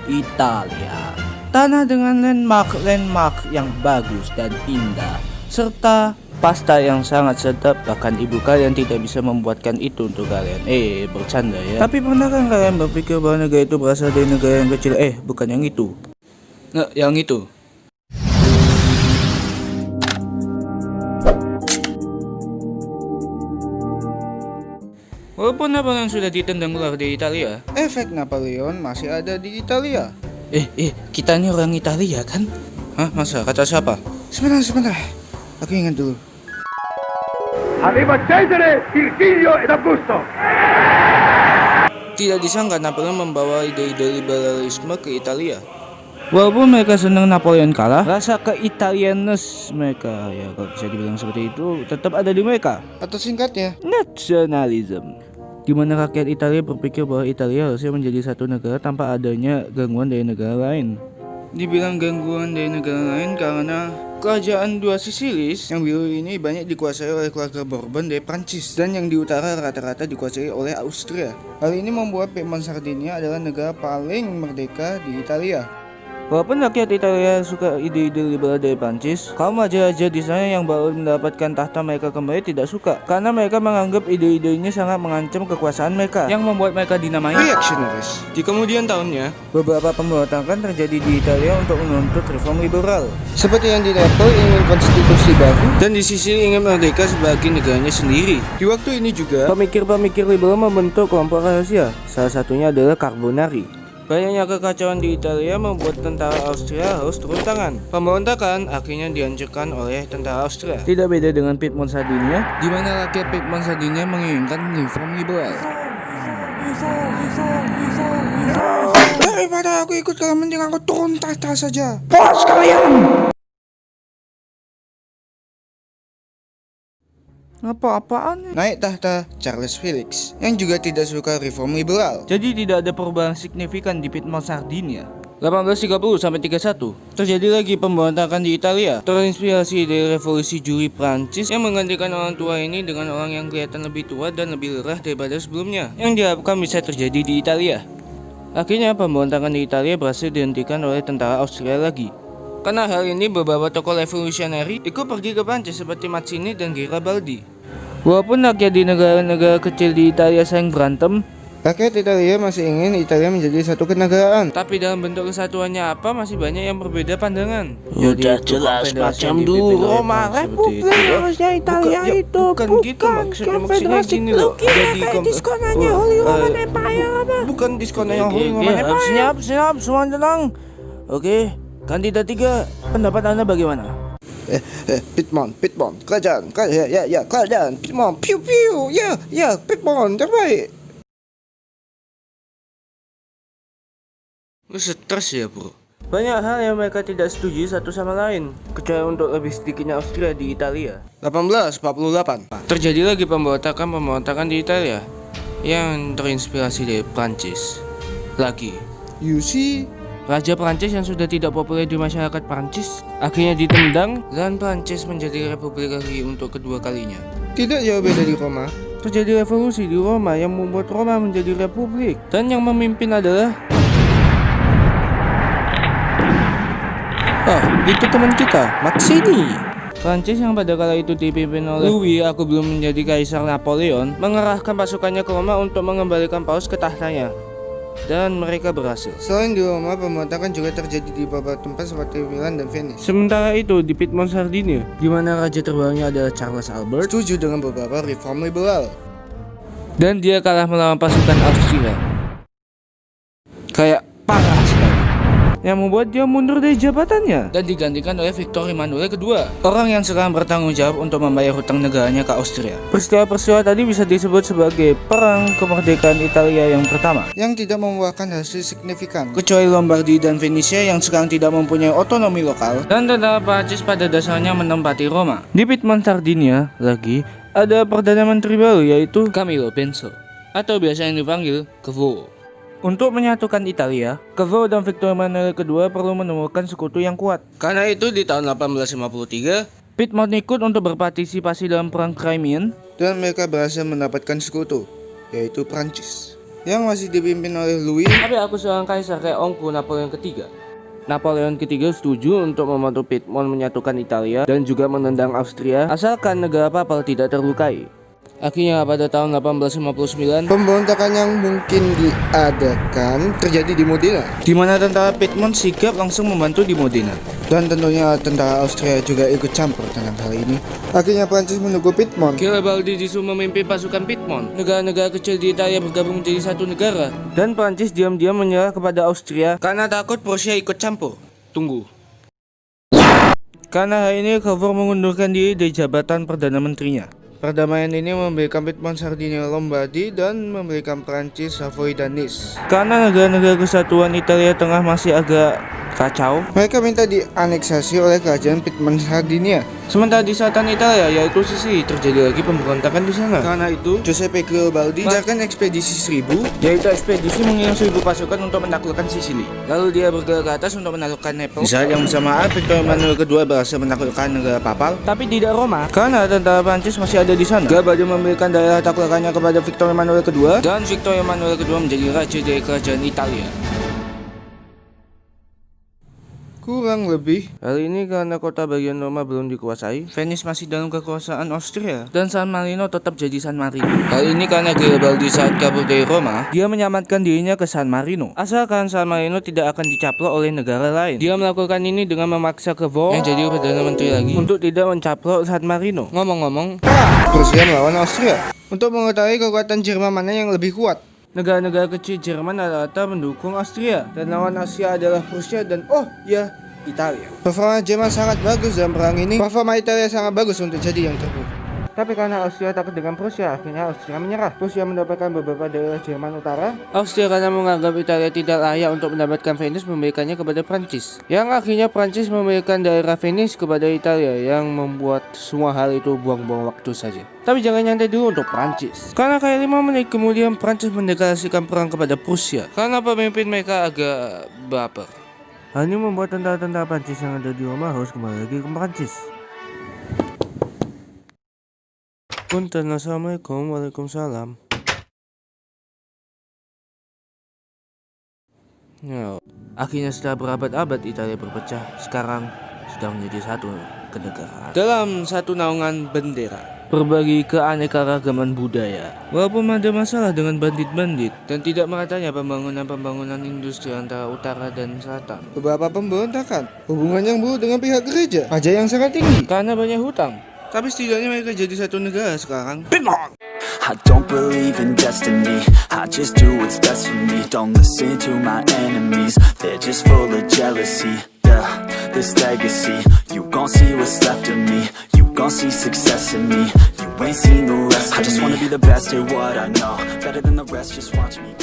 Italia. Tanah dengan landmark yang bagus dan indah, serta pasta yang sangat sedap. Bahkan ibu kalian tidak bisa membuatkan itu untuk kalian. Bercanda ya. Tapi pernah kan kalian berpikir bahwa negara itu berasal dari negara yang kecil? Bukan yang itu. Nah, yang itu. Walaupun Napoleon sudah ditendang ular di Italia, efek Napoleon masih ada di Italia. Kita ini orang Italia kan? Hah, masa? Kata siapa? Sebentar. Aku ingat dulu. Aveva Cesare, Virgilio ed Augusto. Tidak disangka Napoleon membawa ide-ide liberalisme ke Italia. Walaupun mereka senang Napoleon kalah, rasa ke-Italianes mereka, ya kalau bisa dibilang seperti itu, tetap ada di mereka. Atau singkatnya, nasionalisme. Di mana rakyat Italia berpikir bahwa Italia harusnya menjadi satu negara tanpa adanya gangguan dari negara lain. Dibilang gangguan dari negara lain karena kerajaan dua Sisilis yang biru ini banyak dikuasai oleh keluarga Bourbon dari Prancis, dan yang di utara rata-rata dikuasai oleh Austria. Hal ini membuat Piedmont Sardinia adalah negara paling merdeka di Italia. Walaupun rakyat Italia suka ide-ide liberal dari Prancis, kaum raja-raja di sana yang baru mendapatkan tahta mereka kembali tidak suka, karena mereka menganggap ide-idenya sangat mengancam kekuasaan mereka, yang membuat mereka dinamai reactionaries. Di kemudian tahunnya, beberapa pemberontakan terjadi di Italia untuk menuntut reform liberal, seperti yang di Napoli ingin konstitusi baru, dan di Sicily ingin merdeka sebagai negaranya sendiri. Di waktu ini juga, pemikir-pemikir liberal membentuk kelompok rahasia, salah satunya adalah Carbonari. Banyaknya kekacauan di Italia membuat tentara Austria harus turun tangan. Pemberontakan akhirnya dihancurkan oleh tentara Austria. Tidak beda dengan Piedmont Sardinia, di mana rakyat Piedmont Sardinia menginginkan reform liberal. Daripada aku ikut kalian, mending aku turun tahta saja. Puas kalian! Apa-apaan? Naik tahta Charles Felix, yang juga tidak suka reform liberal. Jadi tidak ada perubahan signifikan di Piedmont Sardinia. 1830-31 terjadi lagi pemberontakan di Italia, terinspirasi dari revolusi Juli Prancis yang menggantikan orang tua ini dengan orang yang kelihatan lebih tua dan lebih lerah daripada sebelumnya, yang diharapkan bisa terjadi di Italia. Akhirnya pemberontakan di Italia berhasil dihentikan oleh tentara Austria lagi. Karena hal ini, beberapa tokoh revolusioner ikut pergi ke Prancis seperti Mazzini dan Garibaldi. Walaupun rakyat di negara-negara kecil di Italia sering berantem, rakyat Italia masih ingin Italia menjadi satu kenegaraan. Tapi dalam bentuk kesatuannya apa, masih banyak yang berbeda pandangan. Udah jelas macam dulu Roma Republik harusnya Italia itu bukan gitu maksudnya gini loh. Jadi diskonannya Holy Roman Empire apa? Bukan diskonannya Holy Roman Empire. Siap, semua tenang. Oke, kandidat 3, pendapat Anda bagaimana? Piedmont, kerajaan, kerajaan, Piedmont, piu, ya, Piedmont, terbaik. Lu stres ya bro? Banyak hal yang mereka tidak setuju satu sama lain, kecuali untuk lebih sedikitnya Austria di Italia. 1848 terjadi lagi pemberontakan di Italia yang terinspirasi dari Prancis. Lagi, you see, Raja Prancis yang sudah tidak populer di masyarakat Prancis akhirnya ditendang dan Prancis menjadi republik lagi untuk kedua kalinya. Tidak jauh beda di Roma. Terjadi revolusi di Roma yang membuat Roma menjadi republik, dan yang memimpin adalah itu teman kita, Mazzini. Prancis yang pada kala itu dipimpin oleh Louis, aku belum menjadi kaisar Napoleon, mengerahkan pasukannya ke Roma untuk mengembalikan Paus ke tahtanya. Dan mereka berhasil. Selain di Roma, pemberontakan juga terjadi di beberapa tempat seperti Milan dan Venice. Sementara itu di Piedmont Sardinia, di mana raja terbarunya adalah Charles Albert, setuju dengan beberapa reform liberal, dan dia kalah melawan pasukan Austria. Kayak parah sekali. Yang membuat dia mundur dari jabatannya dan digantikan oleh Victor Emmanuel II, orang yang sekarang bertanggung jawab untuk membayar hutang negaranya ke Austria. Peristiwa-peristiwa tadi bisa disebut sebagai perang kemerdekaan Italia yang pertama, yang tidak membuahkan hasil signifikan, kecuali Lombardi dan Venesia yang sekarang tidak mempunyai otonomi lokal, dan tentara Prancis pada dasarnya menempati Roma. Di Piedmont Sardinia lagi ada Perdana Menteri baru, yaitu Camillo Benso, atau biasa yang dipanggil Cavour. Untuk menyatukan Italia, Cavour dan Victor Emmanuel II perlu menemukan sekutu yang kuat. Karena itu di tahun 1853, Piedmont ikut untuk berpartisipasi dalam perang Crimean, dan mereka berhasil mendapatkan sekutu, yaitu Prancis. yang masih dipimpin oleh Louis. Tapi aku seorang kaisar kayak ongku Napoleon ketiga. Napoleon ketiga setuju untuk membantu Piedmont menyatukan Italia dan juga menendang Austria asalkan negara papal tidak terlukai. Akhirnya pada tahun 1859 pemberontakan yang mungkin diadakan terjadi di Modena, di mana tentara Piedmont sigap langsung membantu di Modena. Dan tentunya tentara Austria juga ikut campur tentang hal ini. Akhirnya Prancis menunggu Piedmont. Garibaldi disuruh memimpin pasukan Piedmont. Negara-negara kecil di Italia bergabung menjadi satu negara. Dan Prancis diam-diam menyerah kepada Austria karena takut Prusia ikut campur. Tunggu. Karena hal ini Cavour mengundurkan diri dari jabatan Perdana Menterinya. Perdamaian ini memberikan Piedmont, Sardinia, Lombardi, dan memberikan Prancis, Savoy, dan Nice. Karena negara-negara kesatuan Italia Tengah masih agak kacau, mereka minta dianeksasi oleh kerajaan Piedmont, Sardinia. Sementara di selatan Italia, yaitu Sicily, terjadi lagi pemberontakan di sana. Karena itu, Giuseppe Garibaldi melancarkan ekspedisi 1000, yaitu ekspedisi mengirim 1000 pasukan untuk menaklukkan Sicily. Lalu dia bergerak ke atas untuk menaklukkan Naples. Di saat yang bersamaan, Victor Emmanuel II berhasil menaklukkan negara papal, tapi tidak Roma, karena tentara Prancis masih ada di sana. Garibaldi memberikan daerah taklukannya kepada Victor Emmanuel II, dan Victor Emmanuel II menjadi raja dari kerajaan Italia. Kurang lebih. Hal ini karena kota bagian Roma belum dikuasai, Venice masih dalam kekuasaan Austria, dan San Marino tetap jadi San Marino. Hal ini karena Garibaldi saat kabur dari Roma, dia menyamatkan dirinya ke San Marino, asalkan San Marino tidak akan dicaplok oleh negara lain. Dia melakukan ini dengan memaksa Cavour yang jadi Perdana Menteri lagi untuk tidak mencaplok San Marino. Ngomong-ngomong, Prusia melawan Austria. Untuk mengetahui kekuatan Jerman mana yang lebih kuat, negara-negara kecil Jerman rata-rata mendukung Austria, dan lawan Austria adalah Prusia dan Italia. Performa Jerman sangat bagus dalam perang ini. Performa Italia sangat bagus untuk jadi yang terburuk. Tapi karena Austria takut dengan Prusia, akhirnya Austria menyerah. Prusia mendapatkan beberapa daerah Jerman Utara. Austria karena menganggap Italia tidak layak untuk mendapatkan Venice memberikannya kepada Prancis. Yang akhirnya Prancis memberikan daerah Venice kepada Italia, yang membuat semua hal itu buang-buang waktu saja. Tapi jangan nyantai dulu untuk Prancis. Karena kayak 5 menit kemudian Prancis mendeklarasikan perang kepada Prusia karena pemimpin mereka agak baper. Hal ini membuat tentara-tentara Prancis yang ada di Roma harus kembali lagi ke Prancis. Punten, assalamualaikum, waalaikumsalam. Ya, akhirnya setelah berabad-abad Italia berpecah, sekarang sudah menjadi satu kenegaraan dalam satu naungan bendera, berbagi keanekaragaman budaya. Walaupun ada masalah dengan bandit-bandit dan tidak meratanya pembangunan industri antara utara dan selatan, beberapa pemberontakan, hubungan yang buruk dengan pihak gereja, pajak yang sangat tinggi karena banyak hutang. Tapi setidaknya mereka jadi satu negara sekarang. Piedmont! I don't believe in destiny, I just do what's best for me. Don't listen to my enemies, they're just full of jealousy. Yeah, this legacy, you gon' see what's left of me. You gon' see success in me, you ain't seen the rest of me. I just wanna be the best at what I know, better than the rest, just watch me.